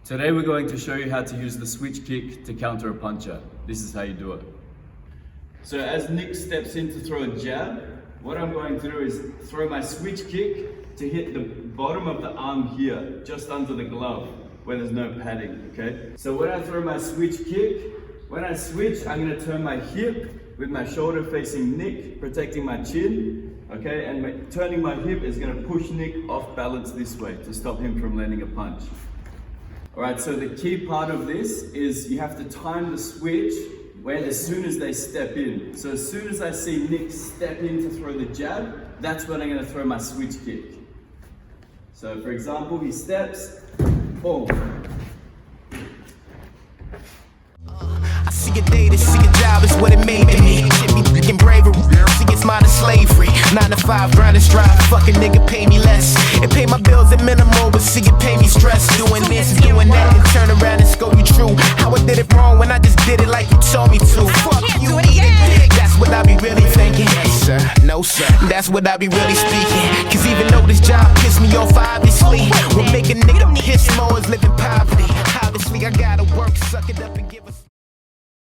Today we're going to show you how to use the switch kick to counter a puncher. This is how you do it. So as Nick steps in to throw a jab, what I'm going to do is throw my switch kick to hit the bottom of the arm here, just under the glove, where there's no padding, okay? So when I throw my switch kick, when I switch, I'm gonna turn my hip with my shoulder facing Nick, protecting my chin, okay? And turning my hip is gonna push Nick off balance this way to stop him from landing a punch. All right, so the key part of this is you have to time the switch as soon as they step in. So as soon as I see Nick step in to throw the jab, that's when I'm gonna throw my switch kick. So for example, he steps, boom. I see a day to see a job is what it made to me. Shit be freaking bravery. See it's modern slavery. 9 to 5, grind and strive. Fucking nigga pay me less. It pay my bills at minimal, but see it pay me stress. Doing this, doing that, and turn around and scold you true. How I did it wrong when I just did it like you told me to. Fuck you, eat a dick. That's what I be really thinking. Yes, sir. No, sir. That's what I be really speaking. Cause even though this job pissed me off, obviously, will make a nigga piss more is living poverty. Obviously, I gotta work, suck it up and